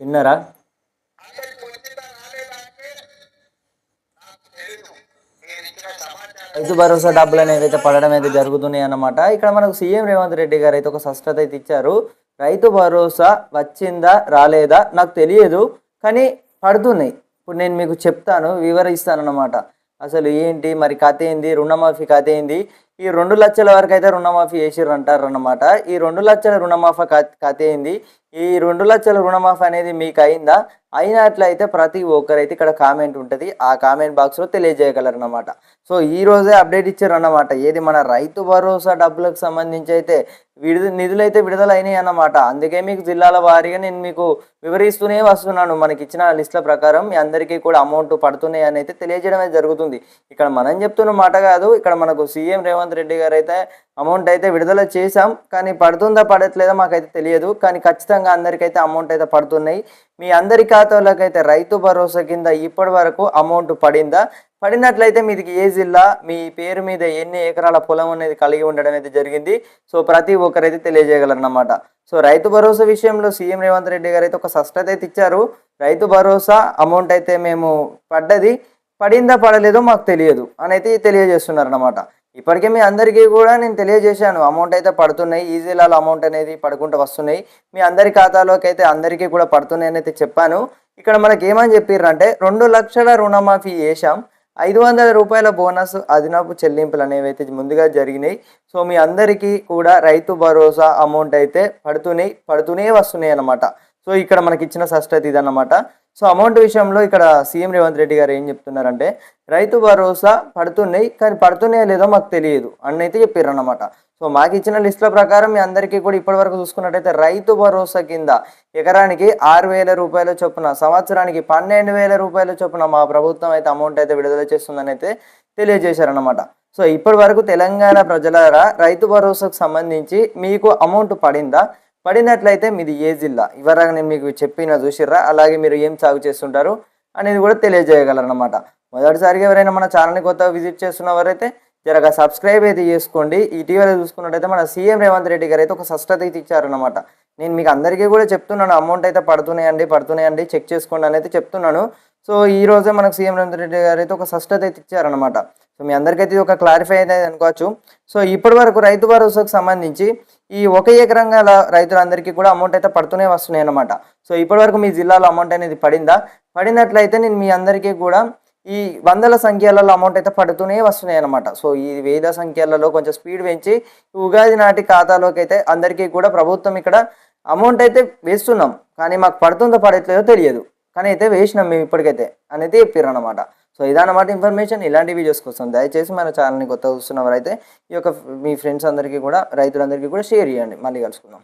విన్నారా? రైతు భరోసా డబ్బులు అనేవి అయితే పడడం అయితే జరుగుతున్నాయి అన్నమాట. ఇక్కడ మనకు సీఎం రేవంత్ రెడ్డి గారు అయితే ఒక స్పష్టత అయితే ఇచ్చారు. రైతు భరోసా వచ్చిందా రాలేదా నాకు తెలియదు, కానీ పడుతున్నాయి. ఇప్పుడు నేను మీకు చెప్తాను, వివరిస్తాను అన్నమాట. అసలు ఏంటి మరి కథ ఏంది, రుణమాఫీ కథ ఏంది, ఈ 2 లక్షల వరకు అయితే రుణమాఫీ చేసిర్రు అంటారన్నమాట. ఈ 2 లక్షల రుణమాఫీ కథ ఏంది, ఈ 2 లక్షల రుణమాఫీ అనేది మీకు అయిందా, అయినట్లయితే ప్రతి ఒక్కరైతే ఇక్కడ కామెంట్ ఉంటుంది, ఆ కామెంట్ బాక్స్లో తెలియజేయగలరు అన్నమాట. సో ఈ రోజే అప్డేట్ ఇచ్చారు అన్నమాట. ఏది మన రైతు భరోసా డబ్బులకు సంబంధించి అయితే నిధులు అయితే విడుదల అయినాయి అన్నమాట. అందుకే మీకు జిల్లాల వారీగా నేను మీకు వివరిస్తూనే వస్తున్నాను. మనకి ఇచ్చిన లిస్టుల ప్రకారం మీ అందరికీ కూడా అమౌంట్ పడుతున్నాయి అని అయితే తెలియజేయడం జరుగుతుంది. ఇక్కడ మనం చెప్తున్న మాట కాదు, ఇక్కడ మనకు సీఎం రేవంత్ రెడ్డి గారు అయితే అమౌంట్ అయితే విడుదల చేశాం, కానీ పడుతుందా పడట్లేదా మాకైతే తెలియదు, కానీ ఖచ్చితంగా అందరికైతే అమౌంట్ అయితే పడుతున్నాయి. మీ అందరి ఖాతాలోకి అయితే రైతు భరోసా కింద ఇప్పటి వరకు అమౌంట్ పడిందా, పడినట్లయితే మీదికి ఏ జిల్లా, మీ పేరు మీద ఎన్ని ఎకరాల పొలం అనేది కలిగి ఉండడం అయితే జరిగింది, సో ప్రతి ఒక్కరైతే తెలియజేయగలరన్నమాట. సో రైతు భరోసా విషయంలో సీఎం రేవంత్ రెడ్డి గారు అయితే ఒక స్పష్టత అయితే ఇచ్చారు. రైతు భరోసా అమౌంట్ అయితే మేము పడిందా పడలేదో మాకు తెలియదు అని అయితే తెలియజేస్తున్నారు అన్నమాట. ఇప్పటికే మీ అందరికీ కూడా నేను తెలియజేశాను, అమౌంట్ అయితే పడుతున్నాయి, ఈ జిల్లాలో అమౌంట్ అనేది పడుకుంటూ వస్తున్నాయి, మీ అందరి ఖాతాలోకి అయితే అందరికీ కూడా పడుతున్నాయి అని అయితే చెప్పాను. ఇక్కడ మనకి ఏమని చెప్పారంటే 2 లక్షల రుణమాఫీ చేశాం, 500 రూపాయల బోనస్ అదనపు చెల్లింపులు అనేవి అయితే ముందుగా జరిగినాయి. సో మీ అందరికీ కూడా రైతు భరోసా అమౌంట్ అయితే పడుతూనే వస్తున్నాయి అన్నమాట. సో ఇక్కడ మనకి ఇచ్చిన స్పష్టత ఇదన్నమాట. సో అమౌంట్ విషయంలో ఇక్కడ సీఎం రేవంత్ రెడ్డి గారు ఏం చెప్తున్నారంటే, రైతు భరోసా పడుతున్నాయి, కానీ పడుతున్నాయో లేదో మాకు తెలియదు అని అయితే చెప్పారు అన్నమాట. సో మాకు ఇచ్చిన లిస్టుల ప్రకారం మీ అందరికీ కూడా ఇప్పటివరకు చూసుకున్నట్టయితే రైతు భరోసా కింద ఎకరానికి 6,000 రూపాయల చొప్పున, సంవత్సరానికి 12,000 రూపాయల చొప్పున మా ప్రభుత్వం అయితే అమౌంట్ అయితే విడుదల చేస్తుందని అయితే తెలియజేశారన్నమాట. సో ఇప్పటి వరకు తెలంగాణ ప్రజలారా రైతు భరోసాకు సంబంధించి మీకు అమౌంట్ పడినట్లయితే మీది ఏ జిల్లా, ఇవరాగా నేను మీకు చెప్పిన చూసిర్రా, అలాగే మీరు ఏం సాగు చేస్తుంటారు అనేది కూడా తెలియజేయగలరన్నమాట. మొదటిసారిగా ఎవరైనా మన ఛానల్ని కొత్తగా విజిట్ చేస్తున్నవారైతే జరగా సబ్స్క్రైబ్ అయితే చేసుకోండి. ఇటీవల చూసుకున్నట్టయితే మన సీఎం రేవంత్ రెడ్డి గారు అయితే ఒక స్పష్టత అయితే ఇచ్చారన్నమాట. నేను మీకు అందరికీ కూడా చెప్తున్నాను, అమౌంట్ అయితే పడుతున్నాయండి చెక్ చేసుకోండి అని అయితే చెప్తున్నాను. సో ఈ రోజే మనకు సీఎం రేవంత్ రెడ్డి గారు అయితే ఒక స్పష్టత అయితే ఇచ్చారనమాట. సో మీ అందరికైతే ఒక క్లారిఫై అయితే అనుకోవచ్చు. సో ఇప్పటి వరకు రైతు భరోసాకు సంబంధించి ఈ 1 ఎకరం గల రైతులందరికీ కూడా అమౌంట్ అయితే పడుతూనే వస్తున్నాయి అన్నమాట. సో ఇప్పటి వరకు మీ జిల్లాలో అమౌంట్ అనేది పడినట్లయితే నేను మీ అందరికీ కూడా ఈ వందల సంఖ్యలలో అమౌంట్ అయితే పడుతూనే వస్తున్నాయి అన్నమాట. సో ఈ 1000 సంఖ్యలలో కొంచెం స్పీడ్ పెంచి ఉగాది నాటి ఖాతాలోకి అయితే అందరికీ కూడా ప్రభుత్వం ఇక్కడ అమౌంట్ అయితే వేస్తున్నాం, కానీ మాకు పడుతుందో పడట్లేదో తెలియదు, కానీ అయితే వేసినాం మేము ఇప్పటికైతే అనేది చెప్పారు అనమాట. సో ఇదన్నమాట ఇన్ఫర్మేషన్. ఇలాంటి వీడియోస్ కోసం దయచేసి మన ఛానల్ని కొత్తగా చూస్తున్నవారైతే ఈ యొక్క మీ ఫ్రెండ్స్ అందరికీ కూడా రైతులందరికీ కూడా షేర్ చేయండి. మళ్ళీ కలుసుకుందాం.